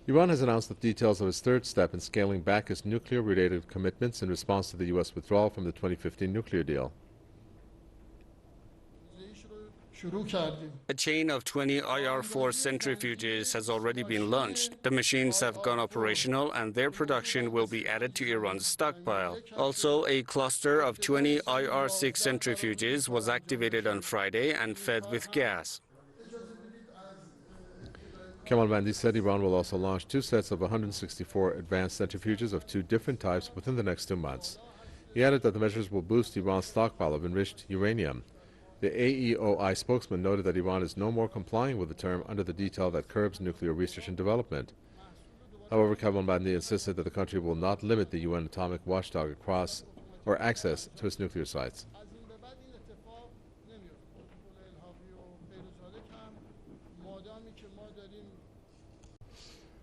Iran has announced the details of its third step in scaling back its nuclear-related commitments in response to the U.S. withdrawal from the 2015 nuclear deal. A chain of 20 IR-4 centrifuges has already been launched. The machines have gone operational and their production will be added to Iran's stockpile. Also, a cluster of 20 IR-6 centrifuges was activated on Friday and fed with gas. Kamalvandi said Iran will also launch 2 sets of 164 advanced centrifuges of 2 different types within the next 2 months. He added that the measures will boost Iran's stockpile of enriched uranium. The AEOI spokesman noted that Iran is no more complying with the term under the detail that curbs nuclear research and development. However, Kamalvandi insisted that the country will not limit the UN atomic watchdog across or access to its nuclear sites.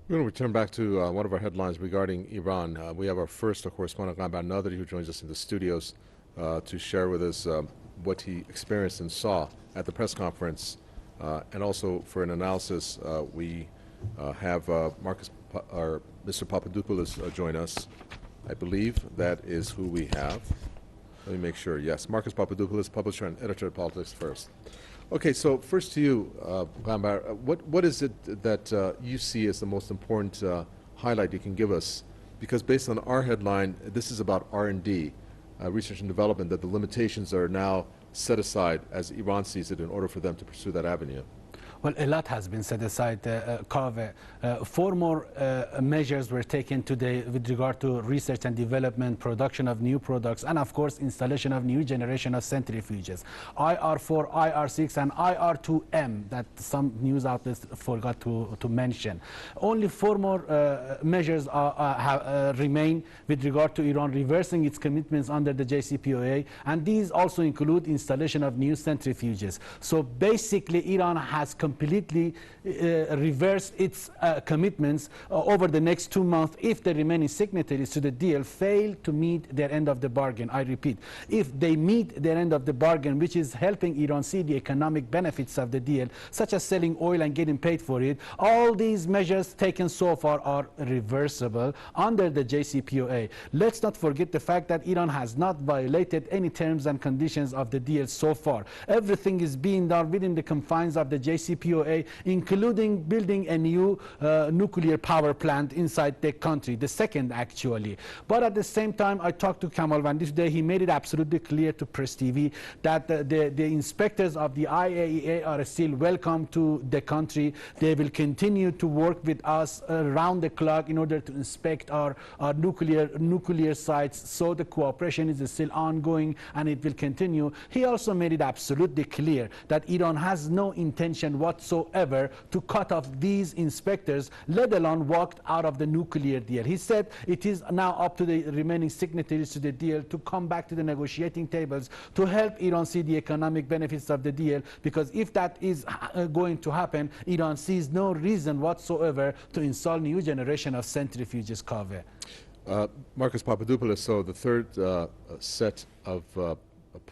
We're going to return back to one of our headlines regarding Iran. We have our first correspondent, Ghambar Nadri, who joins us in the studios to share with us what he experienced and saw at the press conference. And also for an analysis, we have Mr. Papadopoulos join us. I believe that is who we have. Let me make sure. Yes, Marcus Papadopoulos, publisher and editor of Politics First. Okay, so first to you, Ghambar, what is it that you see as the most important highlight you can give us? Because based on our headline, this is about R&D, research and development, that the limitations are now set aside as Iran sees it in order for them to pursue that avenue. Well, a lot has been set aside, Kaveh. 4 more measures were taken today with regard to research and development, production of new products, and of course, installation of new generation of centrifuges. IR4, IR6, and IR2M, that some news outlets forgot to mention. Only 4 more measures remain with regard to Iran reversing its commitments under the JCPOA, and these also include installation of new centrifuges. So basically, Iran has completely reverse its commitments over the next 2 months if the remaining signatories to the deal fail to meet their end of the bargain. I repeat, if they meet their end of the bargain, which is helping Iran see the economic benefits of the deal, such as selling oil and getting paid for it, all these measures taken so far are reversible under the JCPOA. Let's not forget the fact that Iran has not violated any terms and conditions of the deal so far. Everything is being done within the confines of the JCPOA, including building a new nuclear power plant inside the country, the second actually. But at the same time, I talked to Kamalvandi today. He made it absolutely clear to Press TV that the inspectors of the IAEA are still welcome to the country. They will continue to work with us around the clock in order to inspect our nuclear sites. So the cooperation is still ongoing and it will continue. He also made it absolutely clear that Iran has no intention whatsoever to cut off these inspectors, let alone walk out of the nuclear deal. He said it is now up to the remaining signatories to the deal to come back to the negotiating tables to help Iran see the economic benefits of the deal, because if that is going to happen, Iran sees no reason whatsoever to install new generation of centrifuges. Kaveh. Marcus Papadopoulos, so the third set of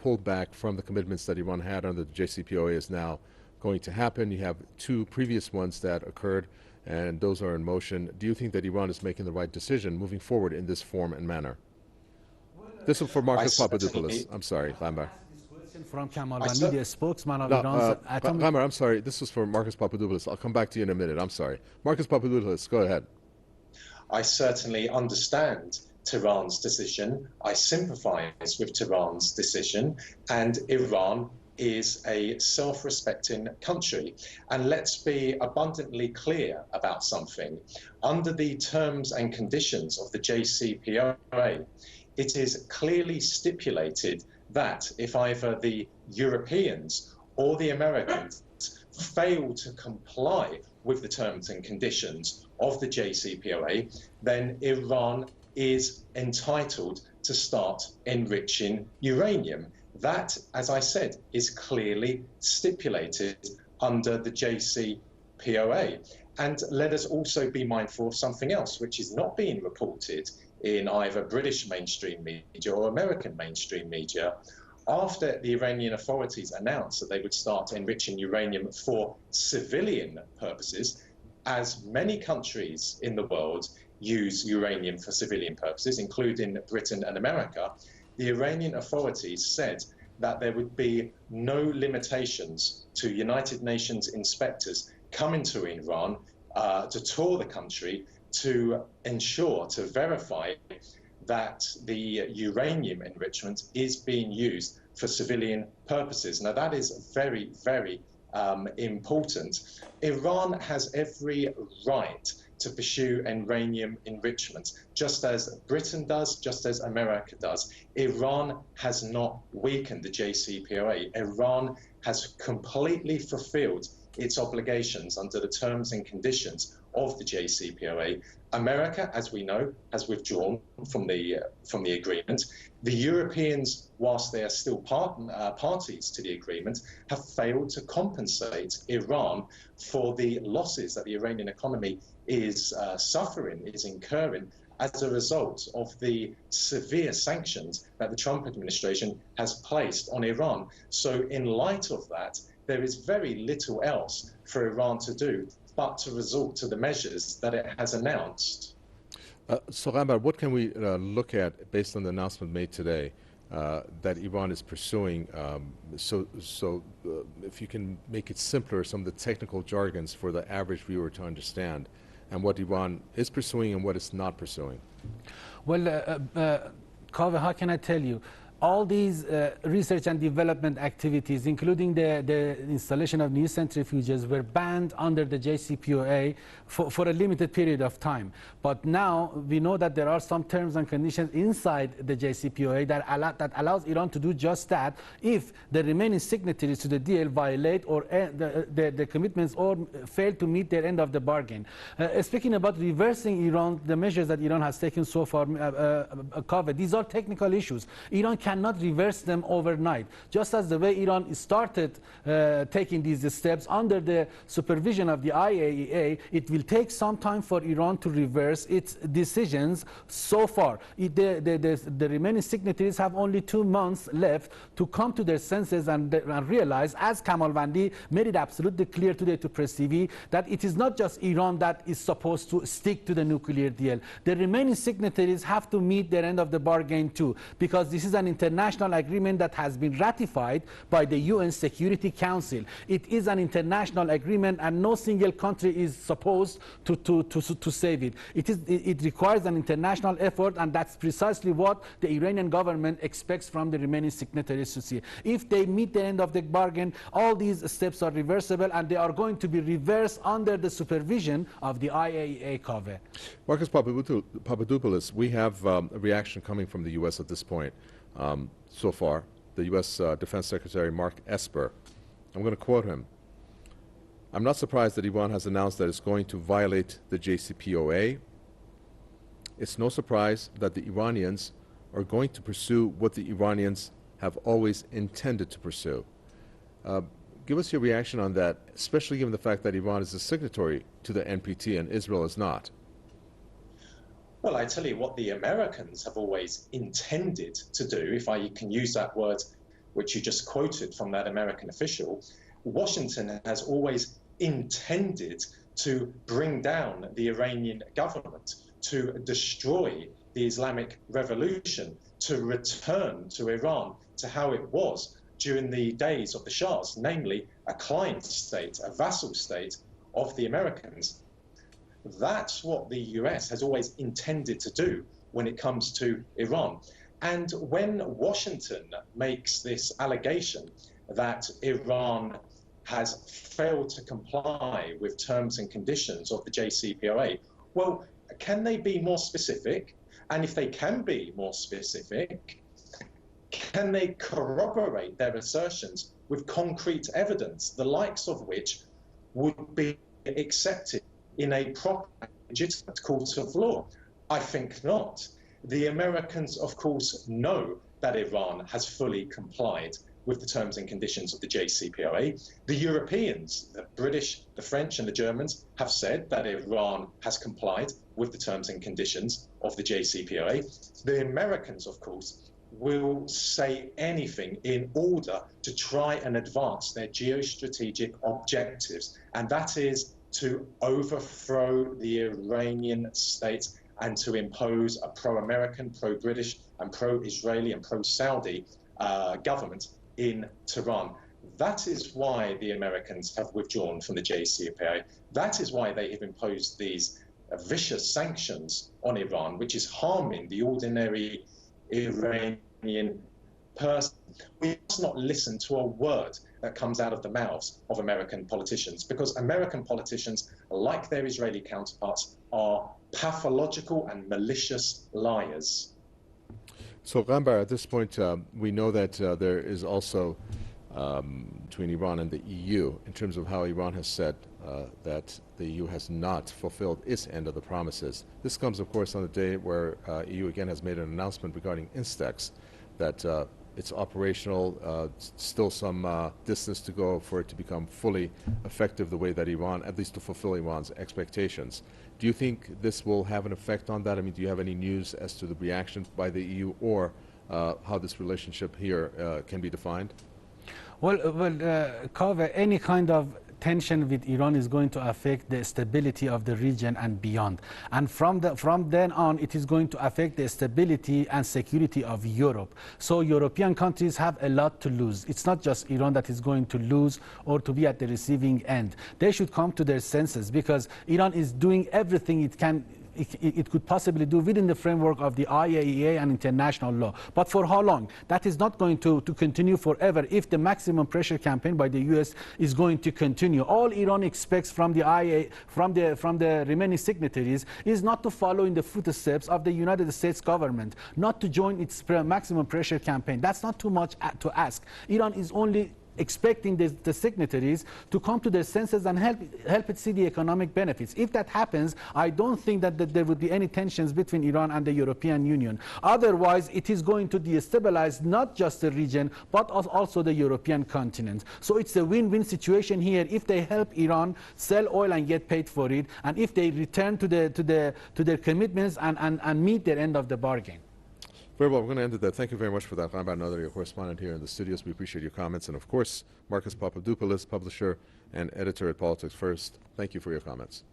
pullback from the commitments that Iran had under the JCPOA is now going to happen. You have 2 previous ones that occurred, and those are in motion. Do you think that Iran is making the right decision moving forward in this form and manner? This is for Marcus Papadopoulos. I'm sorry, Ghambar. From Kamalvandi, the spokesman of Iran's atomic... Ghambar, I'm sorry. This was for Marcus Papadopoulos. I'll come back to you in a minute. I'm sorry. Marcus Papadopoulos, go ahead. I certainly understand Tehran's decision. I sympathize with Tehran's decision, and Iran is a self-respecting country. And let's be abundantly clear about something. Under the terms and conditions of the JCPOA, it is clearly stipulated that if either the Europeans or the Americans fail to comply with the terms and conditions of the JCPOA, then Iran is entitled to start enriching uranium. That, as I said, is clearly stipulated under the JCPOA. And let us also be mindful of something else, which is not being reported in either British mainstream media or American mainstream media. After the Iranian authorities announced that they would start enriching uranium for civilian purposes, as many countries in the world use uranium for civilian purposes, including Britain and America, the Iranian authorities said that there would be no limitations to United Nations inspectors coming to Iran to tour the country to ensure, to verify that the uranium enrichment is being used for civilian purposes. Now, that is very, very important. Iran has every right to pursue uranium enrichment, just as Britain does, just as America does. Iran has not weakened the JCPOA. Iran has completely fulfilled its obligations under the terms and conditions of the JCPOA. America, as we know, has withdrawn from the agreement. The Europeans, whilst they are still parties to the agreement, have failed to compensate Iran for the losses that the Iranian economy is suffering, is incurring as a result of the severe sanctions that the Trump administration has placed on Iran. So in light of that, there is very little else for Iran to do but to resort to the measures that it has announced. So, Ghambar, what can we look at based on the announcement made today that Iran is pursuing? If you can make it simpler, some of the technical jargons for the average viewer to understand, and what Iran is pursuing and what it's not pursuing. Well, Kaveh, how can I tell you? All these research and development activities, including the installation of new centrifuges, were banned under the JCPOA for a limited period of time. But now we know that there are some terms and conditions inside the JCPOA that allows Iran to do just that if the remaining signatories to the deal violate or the commitments or fail to meet their end of the bargain. Speaking about reversing Iran, the measures that Iran has taken so far, Kaveh, these are technical issues. Iran cannot reverse them overnight. Just as the way Iran started taking these steps under the supervision of the IAEA, it will take some time for Iran to reverse its decisions. So far, the remaining signatories have only 2 months left to come to their senses and realize, as Kamalvandi made it absolutely clear today to Press TV, that it is not just Iran that is supposed to stick to the nuclear deal. The remaining signatories have to meet their end of the bargain too, because this is an international agreement that has been ratified by the UN Security Council. It is an international agreement and no single country is supposed to save it. It requires an international effort, and that's precisely what the Iranian government expects from the remaining signatories to see. If they meet the end of the bargain, all these steps are reversible, and they are going to be reversed under the supervision of the IAEA. Kaveh. Marcus Papadopoulos, we have a reaction coming from the U.S. at this point. So far, the U.S. Defense Secretary Mark Esper, I'm going to quote him: "I'm not surprised that Iran has announced that it's going to violate the JCPOA. It's no surprise that the Iranians are going to pursue what the Iranians have always intended to pursue." Give us your reaction on that, especially given the fact that Iran is a signatory to the NPT and Israel is not. Well, I tell you what the Americans have always intended to do, if I can use that word which you just quoted from that American official. Washington has always intended to bring down the Iranian government, to destroy the Islamic Revolution, to return to Iran to how it was during the days of the Shahs, namely a client state, a vassal state of the Americans. That's what the US has always intended to do when it comes to Iran. And when Washington makes this allegation that Iran has failed to comply with terms and conditions of the JCPOA, well, can they be more specific? And if they can be more specific, can they corroborate their assertions with concrete evidence, the likes of which would be accepted in a proper, legitimate court of law? I think not. The Americans, of course, know that Iran has fully complied with the terms and conditions of the JCPOA. The Europeans, the British, the French and the Germans have said that Iran has complied with the terms and conditions of the JCPOA. The Americans, of course, will say anything in order to try and advance their geostrategic objectives, and that is to overthrow the Iranian state and to impose a pro-American, pro-British, and pro-Israeli and pro-Saudi government in Tehran. That is why the Americans have withdrawn from the JCPOA. That is why they have imposed these vicious sanctions on Iran, which is harming the ordinary Iranian person. We must not listen to a word that comes out of the mouths of American politicians, because American politicians, like their Israeli counterparts, are pathological and malicious liars. So, Gambar, at this point, we know that there is also between Iran and the EU, in terms of how Iran has said that the EU has not fulfilled its end of the promises. This comes, of course, on the day where EU again has made an announcement regarding Instex, that it's operational, still some distance to go for it to become fully effective the way that Iran, at least to fulfill Iran's expectations. Do you think this will have an effect on that? I mean, do you have any news as to the reaction by the EU, or how this relationship here can be defined? Well, Kaveh, any kind of tension with Iran is going to affect the stability of the region and beyond. And from then on, it is going to affect the stability and security of Europe. So European countries have a lot to lose. It's not just Iran that is going to lose or to be at the receiving end. They should come to their senses, because Iran is doing everything it could possibly do within the framework of the IAEA and international law. But for how long? That is not going to continue forever if the maximum pressure campaign by the US is going to continue. All Iran expects from the IAEA, from the remaining signatories, is not to follow in the footsteps of the United States government, not to join its maximum pressure campaign. That's not too much to ask. Iran is only expecting the signatories to come to their senses and help it see the economic benefits. If that happens, I don't think that there would be any tensions between Iran and the European Union. Otherwise, it is going to destabilize not just the region, but also the European continent. So it's a win-win situation here if they help Iran sell oil and get paid for it, and if they return to their commitments and meet their end of the bargain. Very well, we're going to end it there. Thank you very much for that. Gambar Nadari, your correspondent here in the studios. We appreciate your comments. And of course, Marcus Papadopoulos, publisher and editor at Politics First. Thank you for your comments.